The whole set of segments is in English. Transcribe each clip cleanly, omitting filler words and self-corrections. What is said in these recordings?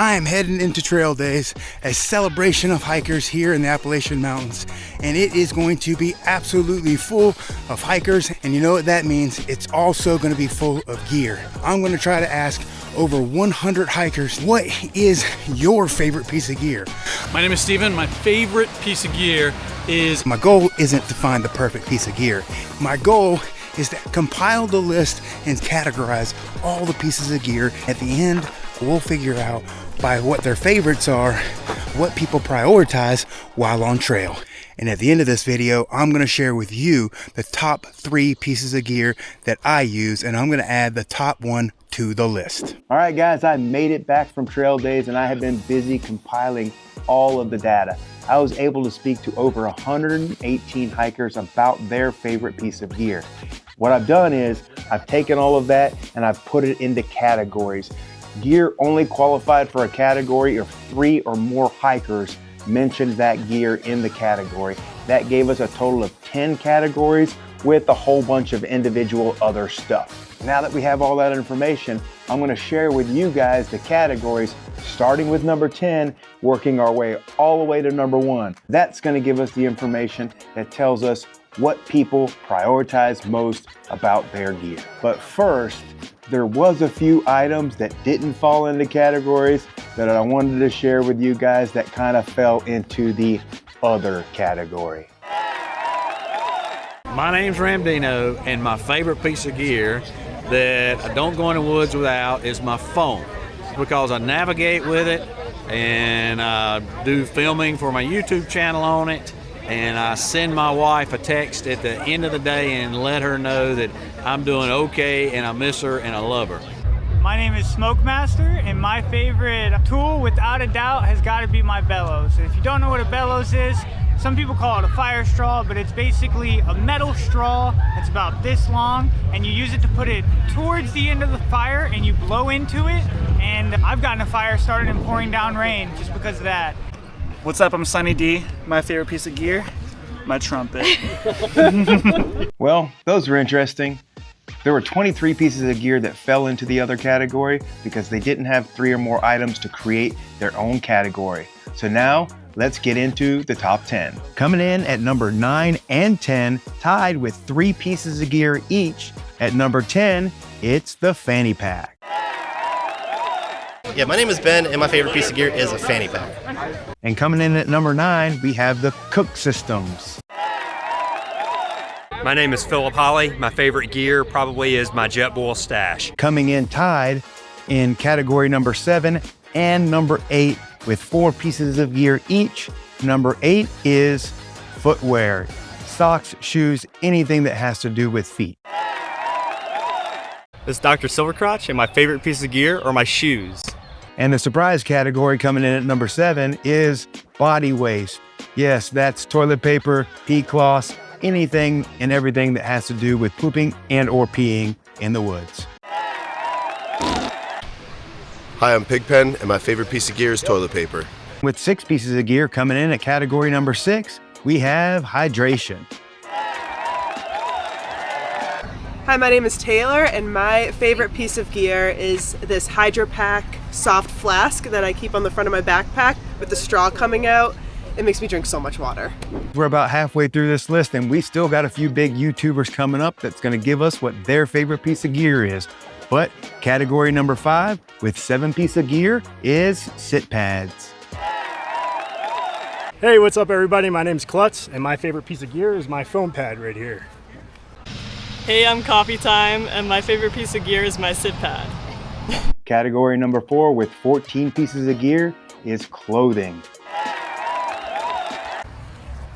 I am heading into Trail Days, a celebration of hikers here in the Appalachian Mountains, and it is going to be absolutely full of hikers, and you know what that means? It's also going to be full of gear. I'm going to try to ask over 100 hikers, what is your favorite piece of gear? My name is Steven. My favorite piece of gear is... My goal isn't to find the perfect piece of gear. My goal is to compile the list and categorize all the pieces of gear. At the end, we'll figure out by what their favorites are, what people prioritize while on trail. And at the end of this video, I'm going to share with you the top 3 pieces of gear that I use, and I'm going to add the top one to the list. All right, guys, I made it back from Trail Days, and I have been busy compiling all of the data. I was able to speak to over 118 hikers about their favorite piece of gear. What I've done is I've taken all of that and I've put it into categories. Gear only qualified for a category if 3 or more hikers mentioned that gear in the category. That gave us a total of 10 categories with a whole bunch of individual other stuff. Now that we have all that information, I'm going to share with you guys the categories, starting with number 10, working our way all the way to number 1. That's going to give us the information that tells us what people prioritize most about their gear. But first, there was a few items that didn't fall into categories that I wanted to share with you guys that kind of fell into the other category. My name's Ramdino, and my favorite piece of gear that I don't go in the woods without is my phone, because I navigate with it and I do filming for my YouTube channel on it, and I send my wife a text at the end of the day and let her know that I'm doing okay and I miss her and I love her. My name is Smoke Master, and my favorite tool without a doubt has got to be my bellows. If you don't know what a bellows is, some people call it a fire straw, but it's basically a metal straw that's about this long, and you use it to put it towards the end of the fire and you blow into it, and I've gotten a fire started and pouring down rain just because of that. What's up, I'm Sunny D. My favorite piece of gear, my trumpet. Well, those were interesting. There were 23 pieces of gear that fell into the other category because they didn't have 3 or more items to create their own category. So now, let's get into the top 10. Coming in at number 9 and 10, tied with 3 pieces of gear each. At number 10, it's the fanny pack. Yeah, my name is Ben, and my favorite piece of gear is a fanny pack. And coming in at number 9, we have the cook systems. My name is Philip Holly. My favorite gear probably is my Jetboil stash. Coming in tied in category number 7 and number 8 with 4 pieces of gear each. Number 8 is footwear, socks, shoes, anything that has to do with feet. This is Dr. Silvercrotch, and my favorite piece of gear are my shoes. And the surprise category coming in at number 7 is body waste. Yes, that's toilet paper, pee cloths, anything and everything that has to do with pooping and or peeing in the woods. Hi, I'm Pigpen, and my favorite piece of gear is toilet paper. With 6 pieces of gear coming in at category number 6, we have hydration. Hi, my name is Taylor, and my favorite piece of gear is this Hydro Pack soft flask that I keep on the front of my backpack with the straw coming out. It makes me drink so much water. We're about halfway through this list, and we still got a few big YouTubers coming up that's going to give us what their favorite piece of gear is. But category number 5 with 7 pieces of gear is sit pads. Hey, what's up everybody? My name's Klutz, and my favorite piece of gear is my foam pad right here. Hey, I'm Coffee Time, and my favorite piece of gear is my sit pad. Category number 4 with 14 pieces of gear is clothing.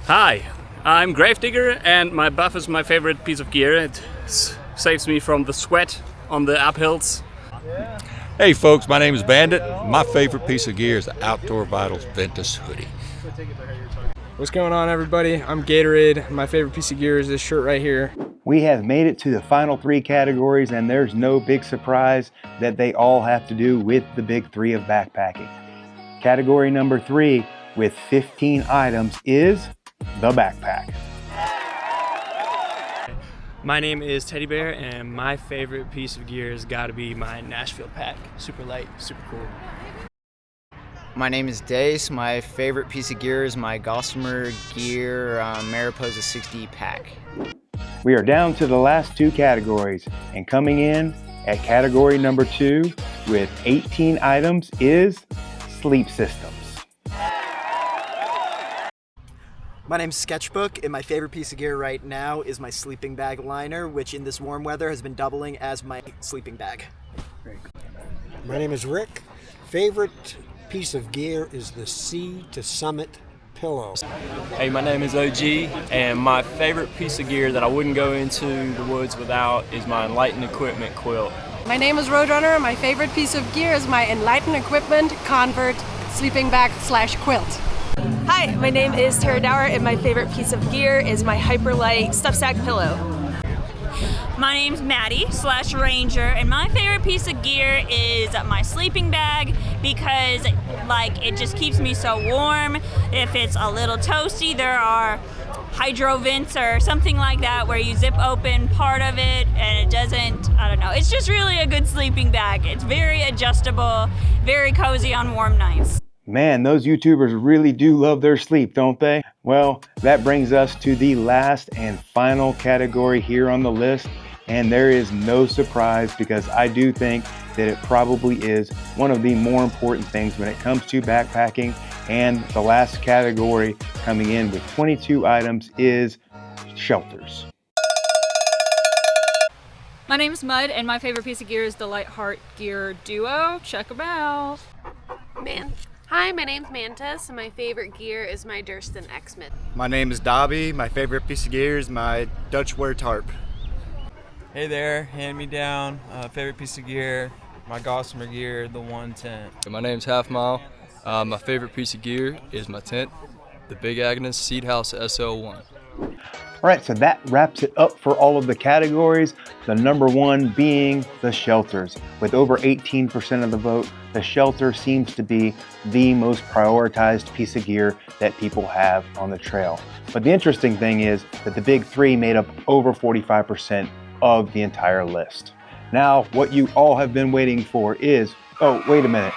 Hi, I'm Gravedigger, and my buff is my favorite piece of gear. It saves me from the sweat on the uphills. Hey folks, my name is Bandit. My favorite piece of gear is the Outdoor Vitals Ventus hoodie. What's going on everybody? I'm Gatorade. My favorite piece of gear is this shirt right here. We have made it to the final 3 categories, and there's no big surprise that they all have to do with the big 3 of backpacking. Category number 3 with 15 items is the backpack. My name is Teddy Bear, and my favorite piece of gear has got to be my Nashville pack. Super light, super cool. My name is Dace. My favorite piece of gear is my Gossamer Gear Mariposa 60 pack. We are down to the last two categories, and coming in at category number 2 with 18 items is sleep systems. My name's Sketchbook, and my favorite piece of gear right now is my sleeping bag liner, which in this warm weather has been doubling as my sleeping bag. My name is Rick. Favorite piece of gear is the Sea to Summit pillow. Hey, my name is OG, and my favorite piece of gear that I wouldn't go into the woods without is my Enlighten Equipment quilt. My name is Roadrunner. My favorite piece of gear is my Enlighten Equipment Convert sleeping bag / quilt. Hi, my name is Tara Dower, and my favorite piece of gear is my Hyperlight Stuff Sack pillow. My name's Maddie / Ranger, and my favorite piece of gear is my sleeping bag because it just keeps me so warm. If it's a little toasty, there are hydro vents or something like that where you zip open part of it and it doesn't, I don't know. It's just really a good sleeping bag. It's very adjustable, very cozy on warm nights. Man, those YouTubers really do love their sleep, don't they? Well, that brings us to the last and final category here on the list, and there is no surprise because I do think that it probably is one of the more important things when it comes to backpacking, and the last category coming in with 22 items is shelters. My name is Mud, and my favorite piece of gear is the Lightheart Gear Duo. Check them out. Hi, my name's Mantis, and my favorite gear is my Durston X-Mid. My name is Dobby. My favorite piece of gear is my Dutch wear tarp. Hey there, hand me down. Favorite piece of gear, my Gossamer Gear, the 110. My name's Half Mile. My favorite piece of gear is my tent, the Big Agnes Seed House SL1. All right, so that wraps it up for all of the categories. The number one being the shelters. With over 18% of the vote, the shelter seems to be the most prioritized piece of gear that people have on the trail. But the interesting thing is that the big three made up over 45% of the entire list. Now, what you all have been waiting for is, oh, wait a minute.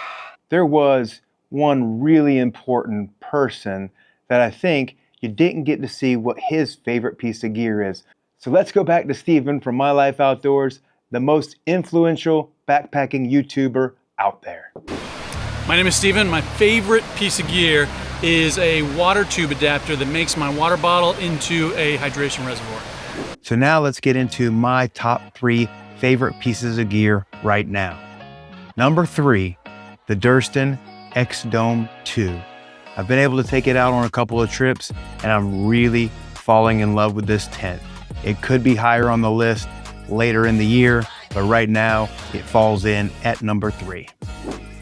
There was one really important person that I think you didn't get to see what his favorite piece of gear is. So let's go back to Steven from My Life Outdoors, the most influential backpacking YouTuber out there. My name is Steven. My favorite piece of gear is a water tube adapter that makes my water bottle into a hydration reservoir. So now let's get into my top 3 favorite pieces of gear right now. Number 3, the Durston X-Dome 2. I've been able to take it out on a couple of trips, and I'm really falling in love with this tent. It could be higher on the list later in the year, but right now it falls in at number 3.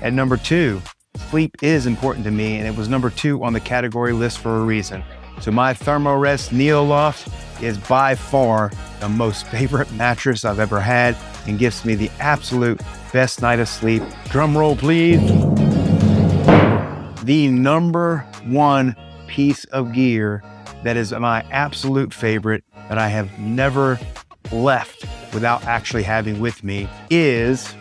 At number 2, sleep is important to me, and it was number 2 on the category list for a reason. So my Thermarest Neoloft is by far the most favorite mattress I've ever had and gives me the absolute best night of sleep. Drum roll, please. The number 1 piece of gear that is my absolute favorite that I have never left without actually having with me is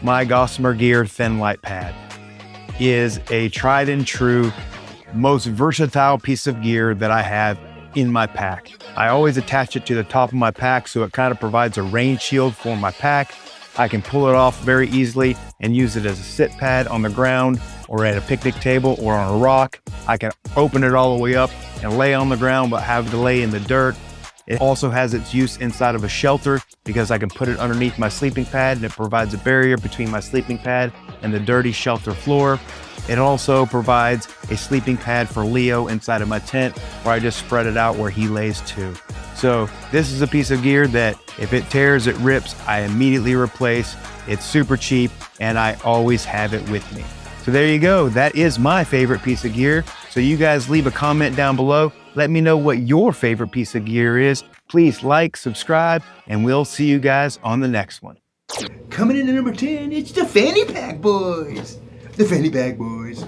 my Gossamer Gear Thin Light Pad. It is a tried and true, most versatile piece of gear that I have in my pack. I always attach it to the top of my pack so it kind of provides a rain shield for my pack. I can pull it off very easily and use it as a sit pad on the ground or at a picnic table or on a rock. I can open it all the way up and lay on the ground but have to lay in the dirt. It also has its use inside of a shelter because I can put it underneath my sleeping pad and it provides a barrier between my sleeping pad and the dirty shelter floor. It also provides a sleeping pad for Leo inside of my tent where I just spread it out where he lays too. So this is a piece of gear that if it tears, it rips, I immediately replace. It's super cheap and I always have it with me. So there you go. That is my favorite piece of gear. So you guys leave a comment down below. Let me know what your favorite piece of gear is. Please like, subscribe, and we'll see you guys on the next one. Coming in at number 10, it's the Fanny Pack Boys. The Fanny Pack Boys.